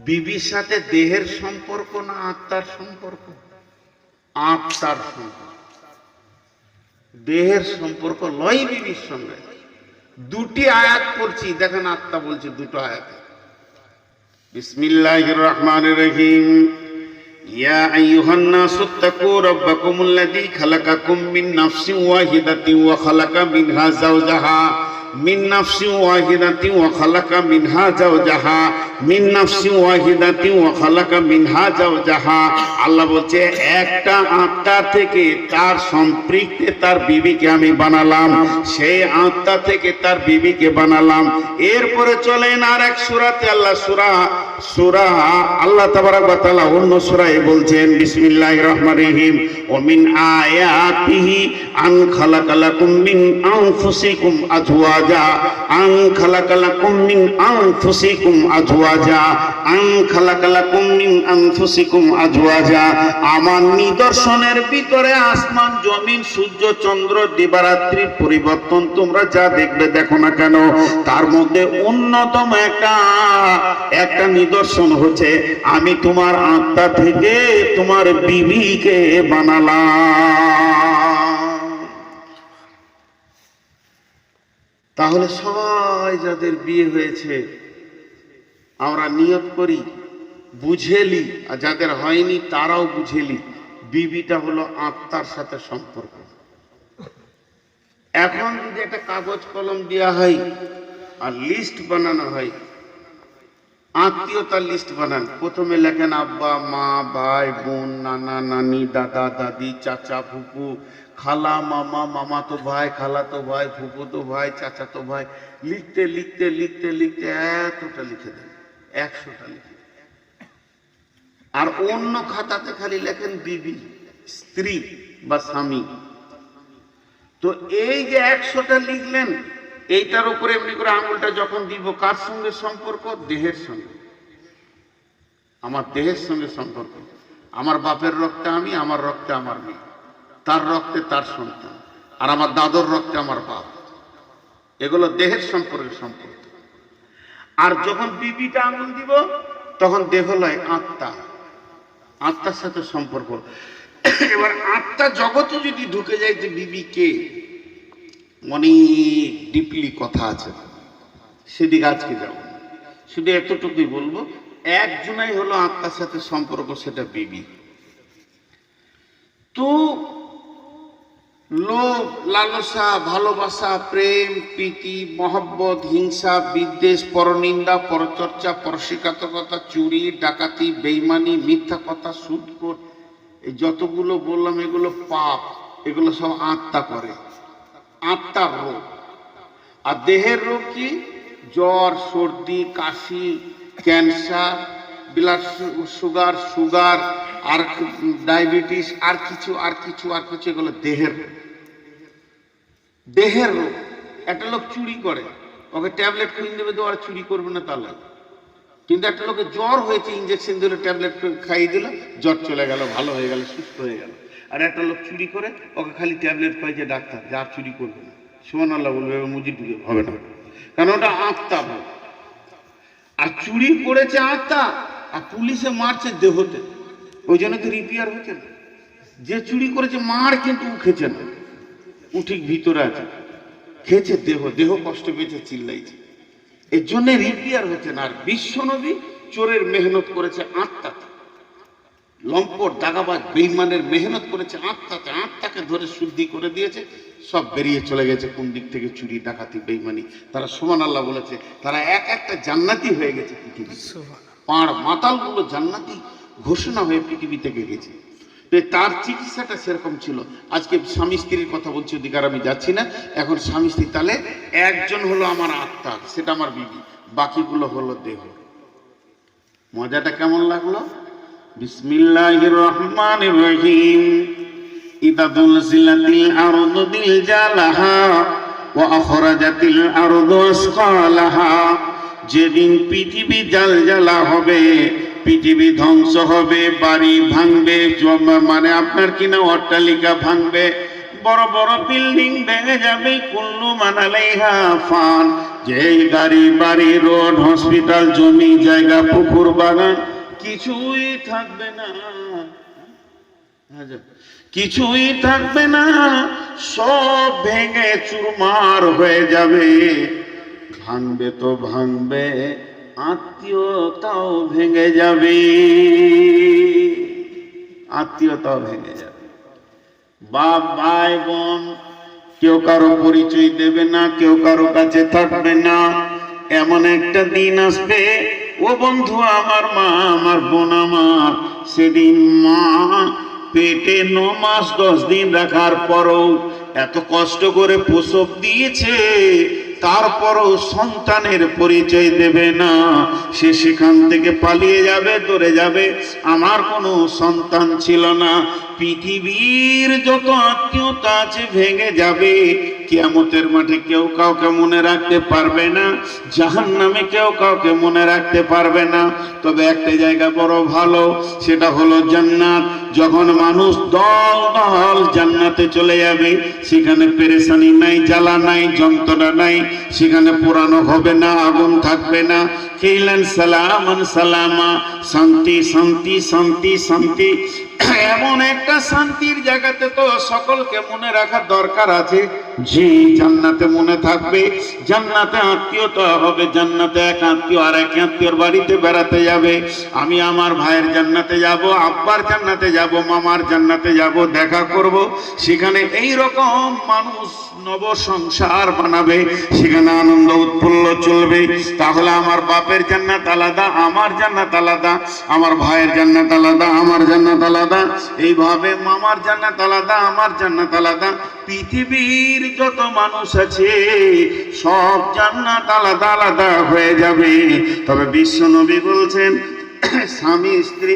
বিবির সাথে দেহের সম্পর্ক না আত্মার সম্পর্ক? আত্মার সম্পর্ক। দেহের সম্পর্ক লয় বিবির সঙ্গে। দুটি আয়াত পড়ছি, দেখেন আত্মা বলছে দুটো আয়াতে। বিসমিল্লাহির রহমানির রহিম। ইয়া আইয়ুহান নাসু তাকু রাব্বাকুমুল্লাযী খালাকাকুম মিন নাফসিন ওয়াহিদাতিন ওয়া খালাকা মিনহা যাওজাহা মিন নাফসিন ওয়াহিদাতিন ওয়া খালাকা মিনহা যাওজাহা মিন নাফসিন ওয়াহিদাতিন ওয়া খালাকা মিনহা যাওজাহা। আল্লাহ বলছে একটা আত্মা থেকে তার সম্পৃক্তে তার বিবিকে আমি বানালাম, সেই আত্মা থেকে তার বিবিকে বানালাম। এরপরে চলেন আর এক সূরাতে, আল্লাহ সূরা আল্লাহ তাবারাক ওয়া তাআলা অন্য সূরায় বলছেন বিসমিল্লাহির রহমানির রহিম, ওয়া মিন আয়াতিহি আন খালাকালাকুম মিন আনফুসিকুম আজওয়াজা আন খালাকালাকুম মিন আনফুসিকুম আজওয়াজা আন খালাকালাকুম মিন আনফুসিকুম আজওয়াজা। আমার নিদর্শনের ভিতরে আসমান জমিন সূর্য চন্দ্র দিবারাত্রির পরিবর্তন তোমরা যা দেখবে দেখো না কেন, তার মধ্যে অন্যতম একটা নিদর্শন হচ্ছে আমি তোমার আত্মা থেকে তোমার বিবিকে বানালাম। তাহলে সবাই যাদের বিয়ে হয়েছে আমরা নিয়ত করি, বুঝেলি, আর যাদের হয়নি তারাও বুঝেলি বিবিটা হলো আত্মার সাথে সম্পর্ক। এখন যদি একটা কাগজ কলম দেওয়া হয় আর লিস্ট বানানো হয়, আত্মীয়তার লিস্ট বানান, প্রথমে লেখেন আব্বা মা ভাই বোন নানা নানি দাদা দাদি চাচা ফুফু খালা মামা মামাতো ভাই খালাতো ভাই ফুফুতো ভাই চাচাতো ভাই, লিখতে লিখতে লিখতে লিখতে এতটা লিখে দেন, 100টা লিখে দেন। আর অন্য খাতাতে খালি লেখেন বিবি, স্ত্রী বা স্বামী। তো এই যে 100টা লিখলেন, এইটার উপরে এমনি করে আঙুলটা যখন দিব, কার সঙ্গে সম্পর্ক? দেহের সঙ্গে। আমার দেহের সঙ্গে সম্পর্ক। আমার বাপের রক্তে আমি, আমার রক্তে আমার মেয়ে, তার রক্তে তার সন্তান, আর আমার দাদুর রক্তে আমার বাপ। এগুলো দেহের সম্পর্কের সম্পর্ক। আর যখন বিবিটা আঙুল দিব তখন দেহ লয় আত্মা, আত্মার সাথে সম্পর্ক। এবার আত্মা জগতে যদি ঢুকে যায় যে বিবি কে, অনেক ডিপলি কথা আছে, সেদিকে আজকে যাব। শুধু এতটুকুই বলবো, একজনাই হলো আত্মার সাথে সম্পর্ক, সেটা বিবি। তো লোভ লালসা ভালোবাসা প্রেম প্রীতি মহব্বত হিংসা বিদ্বেষ পরনিন্দা পরচর্চা পরশিকাতকতা চুরি ডাকাতি বেঈমানি মিথ্যা কথা সুদখোর, এই যতগুলো বললাম এগুলো পাপ, এগুলো সব আত্মা করে, আত্মার রোগ। আর দেহের রোগ কি? জ্বর সর্দি কাশি ক্যান্সার ব্লাড সুগার আর ডায়াবেটিস আর কিছু এগুলো দেহের রোগ। একটা লোক চুরি করে, ওকে ট্যাবলেট কিনে দেবে তো আর চুরি করবে না তা নয়, কিন্তু একটা লোকের জ্বর হয়েছে ইঞ্জেকশন দিল ট্যাবলেট খাইয়ে দিল, জ্বর চলে গেল, ভালো হয়ে গেল, সুস্থ হয়ে গেল। আর একটা লোক চুরি করে, ওকে খালি ট্যাবলেট খাইছে ডাক্তার, যা চুরি করবে না, সুবহানাল্লাহ বলবে, মুজি ঢুকে হবে না, কারণ ওটা আত্মা ভাব। আর চুরি করেছে আত্মা, আর পুলিশে মারছে দেহতে, ওই জন্য তো রিপেয়ার হচ্ছে না। যে চুরি করেছে মার কিন্তু ও খেছে না, ও ঠিক ভিতরে আছে, খেয়েছে দেহ কষ্ট পেয়েছে চিল্লাইছে, এর জন্য রিপেয়ার হচ্ছে না। আর বিশ্বনবী চোরের মেহনত করেছে আত্মাতে, লম্পট দাগাবাজ বেঈমানের মেহনত করেছে আত্মাতে, আত্মাকে ধরে শুদ্ধি করে দিয়েছে, সব বেরিয়ে চলে গেছে কোন দিক থেকে চুরি ডাকাতি বেঈমানি। তারা সুবহানাল্লাহ বলেছে, তারা একটা জান্নাতি হয়ে গেছে পৃথিবী, পাড় মাতালগুলো জান্নাতি ঘোষণা হয়ে পৃথিবী থেকে গেছে। তার চিকিৎসাটা সেরকম ছিল। আজকে স্বামী স্ত্রীর কথা বলছি, ওদিকে আমি যাচ্ছি না। এখন স্বামী স্ত্রী, তাহলে একজন হলো আমার আত্মা, সেটা আমার বিবি, বাকিগুলো হলো দেহ। মজাটা কেমন লাগলো? বিসমিল্লাহির রহমানির রহিম। ইদা দুলজিলাতিল আরদু দিলজালাহা ওয়া আখরাজাতিল আরদু আসকালাহা। যেদিন পৃথিবী জালজালা হবে, পৃথিবী ধ্বংস হবে, বাড়ি ভাঙবে, মানে আপনার কিনা অট্টালিকা ভাঙবে, বড় বড় বিল্ডিং ভেঙে যাবে, কুল্লু মান আলাইহা ফান, যে গাড়ি বাড়ি রোড হসপিটাল জমি জায়গা পুকুর বাগান কিছুই থাকবে না, কিছুই থাকবে না, সব ভেঙে চুরমার হয়ে যাবে। ভাঙবে তো ভাঙবে, আত্মীয়তাও ভেঙে যাবে, আত্মীয়তাও ভেঙে যাবে। বাপ ভাই বোন কেউ কারো পরিচয় দেবে না, কেউ কারো কাছে থাকবে না। এমন একটা দিন আসবে ও বন্ধু আমার, মা আমার, বোন আমার, সেদিন মা পেটে 9 মাস 10 দিন রাখার পরও এত কষ্ট করে প্রসব দিয়েছে, তারপরও সন্তানের পরিচয় দেবে না। সে সেখান থেকে পালিয়ে যাবে, দৌড়ে যাবে, আমার কোনো সন্তান ছিল না। পৃথিবীর যত আত্মীয়তা আছে ভেঙে যাবে। কিয়ামতের মাঠে কেউ কাউকে মনে রাখতে পারবে না, জাহান্নামে কেউ কাউকে মনে রাখতে পারবে না। তবে একটা জায়গা বড় ভালো, সেটা হলো জান্নাত। যখন মানুষ দল দল জান্নাতে চলে যাবে, সেখানে পেরেশানি নাই, জ্বালা নাই, যন্ত্রণা নাই, সেখানে পোড়ানো হবে না, আগুন থাকবে না। কিলান সালামান সালামা, শান্তি শান্তি শান্তি শান্তি। এমন একটা শান্তির জায়গাতে তো সকলকে মনে রাখার দরকার আছে। যে জান্নাতে মনে থাকবে, জান্নাতে আত্মীয়তা হবে, জান্নাতে এক আত্মীয় আর এক আত্মীয়র বাড়িতে বেড়াতে যাবে। আমি আমার ভাইয়ের জান্নাতে যাব, আব্বার জান্নাতে যাব, মামার জান্নাতে যাব, দেখা করব। সেখানে এই রকম মানুষ নব সংসার বানাবে, সেখানে আনন্দ উৎফুল্ল চলবে। তাহলে আমার বাপের জান্নাত আলাদা, আমার জান্নাত আলাদা, আমার ভাইয়ের জান্নাত আলাদা, আমার জান্নাত আলাদা, এইভাবে মামার জান্নাত আলাদা, আমার জান্নাত আলাদা। পৃথিবীর যত মানুষ আছে সব জান্নাত আলাদা আলাদা হয়ে যাবে। তবে বিশ্ব নবী বলছেন, স্বামী স্ত্রী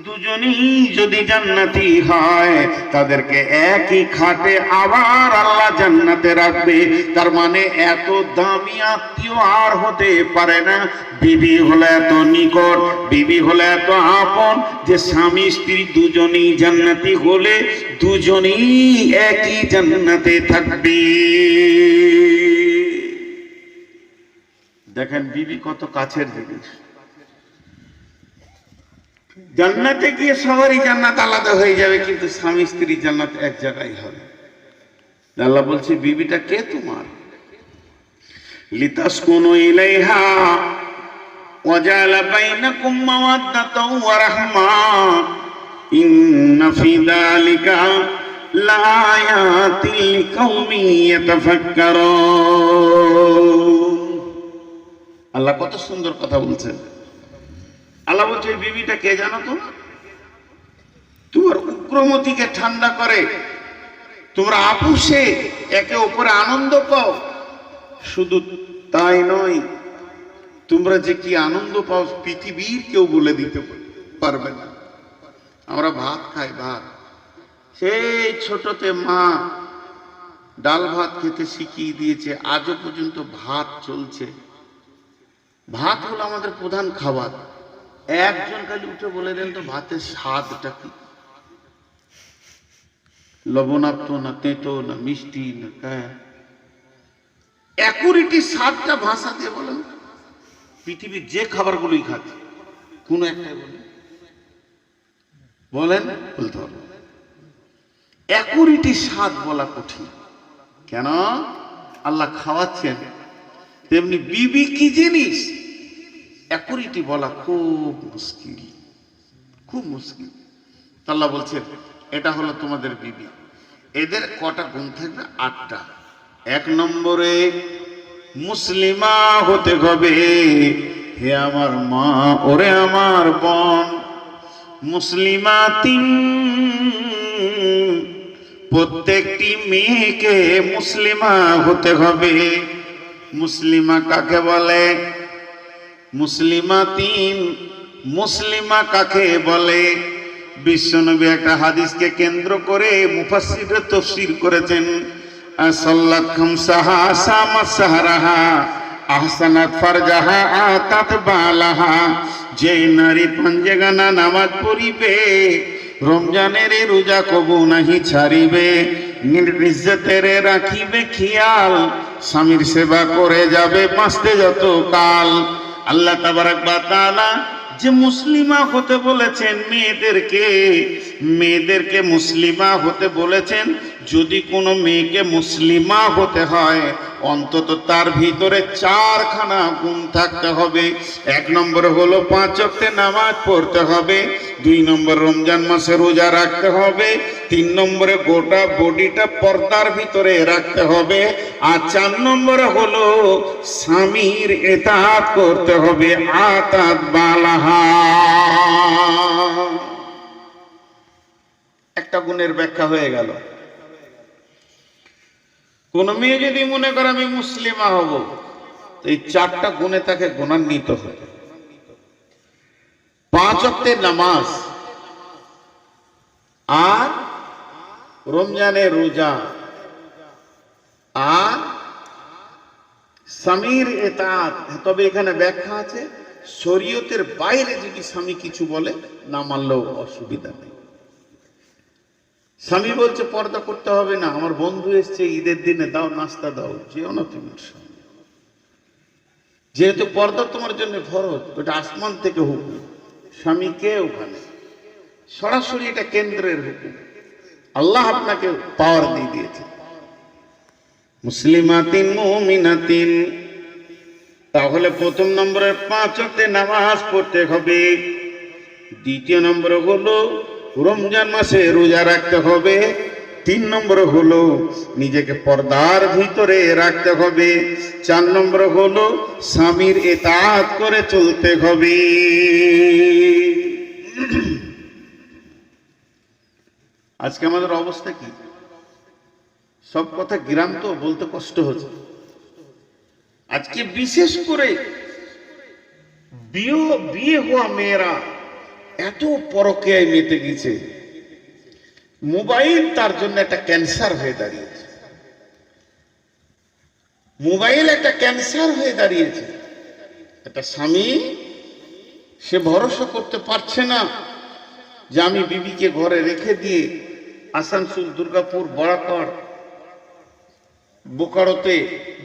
দুজনেই যদি জান্নাতি হয়, তাদেরকে একই খাটে আবার আল্লাহ জান্নাতে রাখবে। তার মানে এত দামি আত্মীয় আর হতে পারে না। বিবি হলো এত নিকট, বিবি হলো এত আপন, যে স্বামী স্ত্রী দুজনেই জান্নাতি হলে দুজনেই একই জান্নাতে থাকবে। দেখেন বিবি কত কাছের জিনিস। জান্নাতে গিয়ে সবারই জান্নাত আলাদা হয়ে যাবে, কিন্তু স্বামী স্ত্রী জান্নাত এক জায়গায় হবে। আল্লাহ বলছে, বিবিটা কে তোমার? লিতাসকুনু ইলাইহা ওয়া জাআলা বাইনাকুম মাওয়াদ্দাতাও ওয়া রাহমা ইন্না ফি যালিকা লাআয়াতিন লিকাউমিন ইয়াতাফাক্কারুন। আল্লাহ কত সুন্দর কথা বলছেন। আল্লাহ বলছে, এই বিবিটা কে জানো তো? তোমার উগ্রমতিকে ঠান্ডা করে, তোমরা আপুসে একে অপরে আনন্দ পাও। শুধু তাই নয়, তোমরা যে কি আনন্দ পাও পৃথিবীর কেউ বলে দিতে পারবে না। আমরা ভাত খাই, ভাত সেই ছোটতে মা ডাল ভাত খেতে শিখিয়ে দিয়েছে, আজও পর্যন্ত ভাত চলছে। ভাত হলো আমাদের প্রধান খাবার। একজন খালি উঠে বলে দেন তো ভাতের স্বাদটা কি? লবণাক্ত না তেতো না মিষ্টি না অ্যাকুরেটি স্বাদটা ভাষা দিয়ে বলেন। পৃথিবীর যে খাবারগুলোই খাচ্ছে কোন একটাই বলেন বলতে হবে। অ্যাকুরেটি স্বাদ বলা কঠিন। কেন? আল্লাহ খাওয়াচ্ছেন। তেমনি বিবি কি জিনিস অ্যাকুরেটি বলা খুব মুশকিল, খুব মুশকিল। আল্লাহ বলছেন, এটা হলো তোমাদের বিবি। এদের কটা গুণ থাকবে? 8টা। 1 নম্বরে মুসলিমা হতে হবে। হে আমার মা, ওরে আমার বোন, মুসলিমা 3। প্রত্যেকটি মেয়েকে মুসলিমা হতে হবে। মুসলিমা কাকে বলে? মুসলিমা 3। মুসলিমা কাকে বলে? বিশ্বনবী একটা হাদিসকে কেন্দ্র করে মুফাসসিররা তাফসীর করেছেন। সাল্লাত খামসাহা, সামাত সাহরাহা, আহসানাত ফারজাহা, আতাত বালাহা। যে নারী পাঞ্জেগানা নামাজ পড়িবে, রমজানের রোজা কবু নাহি ছাড়িবে, নির্বিজ্জতের রাখিবে খেয়াল, স্বামীর সেবা করে যাবে বাঁচতে যত কাল। আল্লাহ তাবারাক ওয়া তাআলা যে মুসলিমা হতে বলেছেন মেয়েদেরকে মুসলিমা হতে বলেছেন। যদি কোনো মেয়েকে মুসলিমা হতে হয় অন্তত তার ভিতরে 4খানা গুণ থাকতে হবে। 1 নম্বর হলো 5 ওয়াক্তে নামাজ পড়তে হবে, 2 নম্বর রমজান মাসে রোজা রাখতে হবে, 3 নম্বরে গোটা বডিটা পর্দার ভিতরে রাখতে হবে, আর 4 নম্বরে হলো স্বামীর ইতাআত করতে হবে। আতাত বালাহা, একটা গুণের ব্যাখ্যা হয়ে গেল। কোন মেয়ে যদি মনে করে আমি মুসলিমা হব, তো এই 4টা গুণে তাকে গুণান্বিত হবে। 5 ওয়াক্তের নামাজ, আর রমজানের রোজা, আর স্বামীর ইতাআত। তবে এখানে ব্যাখ্যা আছে, শরীয়তের বাইরে যদি স্বামী কিছু বলে না মানলেও অসুবিধা নেই। স্বামী বলছে পর্দা করতে হবে না, আমার বন্ধু এসছে ঈদের দিনে, দাও নাস্তা দাও, যেও না তুমি। যেহেতু পর্দা তোমার জন্য ফরজ, ওটা আসমান থেকে হুকুম, স্বামীকে ওখানে সরাসরি এটা কেন্দ্রের হুকুম। আল্লাহ আপনাকে পাওয়ার দিয়ে দিয়েছে। মুসলিমাতিন মুমিনাতিন, তাহলে 1ম নম্বরে 5 ওয়াক্তে নামাজ পড়তে হবে। 2 নম্বর হলো রমজান মাসে রোজা রাখতে হবে। 3 নম্বর হলো নিজেকে পর্দার ভিতরে রাখতে হবে। 4 নম্বর হলো স্বামীর ইতাআত করে চলতে হবে। আজকে আমাদের অবস্থা কি? সব কথা গ্রাম তো বলতে কষ্ট হচ্ছে। আজকে বিশেষ করে বিয়ে হওয়া মেয়েরা এত পরকীয়ায় মেতে গেছে, মোবাইল তার জন্য একটা ক্যান্সার হয়ে দাঁড়িয়েছে। মোবাইল একটা ক্যান্সার হয়ে দাঁড়িয়েছে। একটা স্বামী সে ভরসা করতে পারছে না যে আমি বিবিকে ঘরে রেখে দিয়ে আসানসোল, দুর্গাপুর, বড়াকর, বোকারোতে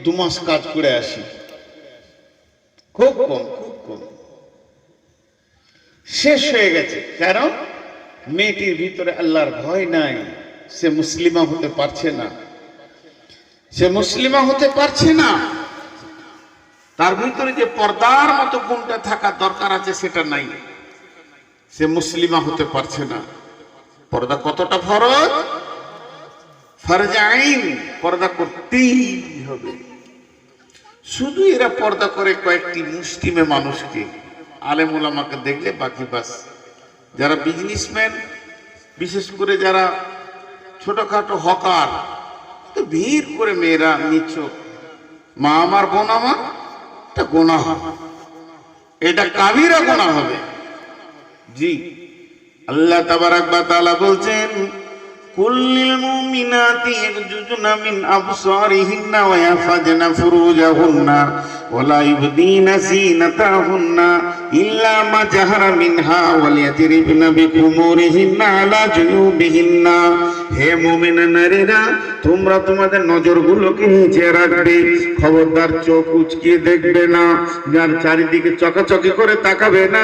2 মাস কাজ করে আসি। খুব কম শেষ হয়ে গেছে। কারণ মেয়েটির ভিতরে আল্লাহর ভয় নাই, সে মুসলিমা হতে পারছে না। তার ভিতরে যে পর্দার মতো গুণটা থাকা দরকার আছে সেটা নাই, সে মুসলিমা হতে পারছে না। পর্দা কতটা ফরজ? ফরজ আইন, পর্দা করতেই হবে। শুধু এরা পর্দা করে কয়েকটি মুসলিমে মানুষকে, আলেম ওলামাকে দেখলে বাকি বাস। যারা বিজনেসম্যান, বিশেষ করে যারা ছোটখাটো হকার, তো ভিড় করে মেয়েরা নিচ্ছ, মা আমার বোন আমার, এটা গোনাহ হবে, এটা কাবিরা গোনাহ হবে। জি, আল্লাহ তাবারাক ওয়া তাআলা বলছেন, কুল্লিল মুমিনাতি ইয়াগজুজনা মিন আবসারিহিন্না ওয়া ইয়াহফাজনা ফুরুজাহুন্না ওয়া লা ইবদিনা যিনাতাহুন্না ইল্লা মা জাহারা মিনহা ওয়া লিয়াতরিবনা বিখুমুরিহিন্না আলা জুনুবিহিন্না। হে মুমিনা নারীরা, তোমরা তোমাদের নজরগুলোকে নিচে রাখবে, খবরদার চোখ উচকিয়ে দেখবে না, যার চারিদিকে চকাচকি করে তাকাবে না,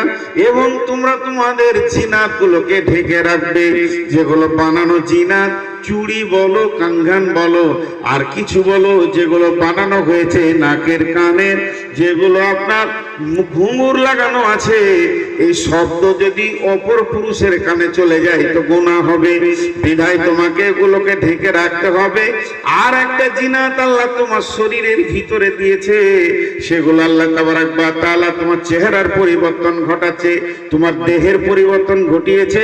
এবং তোমরা তোমাদের জিনাতগুলোকে ঢেকে রাখবে, যেগুলো বানানো জিনাত, চুড়ি বলো, কাঙ্গান বলো, আর কিছু বলো যেগুলো বানানো হয়েছে নাকের কানের, যেগুলো আপনার ঘুঙুর লাগানো আছে, এই শব্দ যদি অপর পুরুষের কানে চলে যায় তো গুনাহ হবে। বিধায় তোমাকে এগুলোকে ঢেকে রাখতে হবে। আর একটা জিনাত আল্লাহ তোমার শরীরের ভিতরে দিয়েছে, সেগুলো আল্লাহ তাবারাক ওয়া তাআলা তোমার চেহারার পরিবর্তন ঘটাচ্ছে, তোমার দেহের পরিবর্তন ঘটিয়েছে।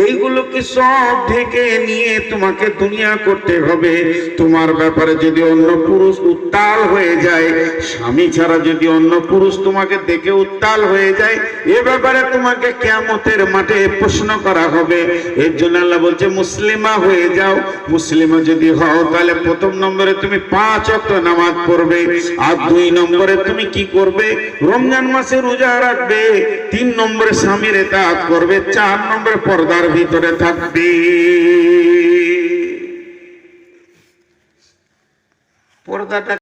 এইগুলোকে সব ঢেকে নিয়ে তোমাকে দুনিয়া করতে হবে। তোমার ব্যাপারে যদি অন্য পুরুষ উত্তাল হয়ে যায়, স্বামী ছাড়া যদি অন্য পুরুষ তোমাকে দেখে উত্তাল হয়ে যায়, এ ব্যাপারে তোমাকে কিয়ামতের মাঠে প্রশ্ন করা হবে। এর জন্য আল্লাহ বলছে মুসলিমা হয়ে যাও। মুসলিমা যদি হও তাহলে 1ম নম্বরে তুমি 5 ওয়াক্ত নামাজ পড়বে, আর 2 নম্বরে তুমি কি করবে? রমজান মাসে রোজা রাখবে, 3 নম্বরে স্বামীর ইতাআত করবে, 4 নম্বরে পর্দার ভিতরে থাকবে। পর্দাটা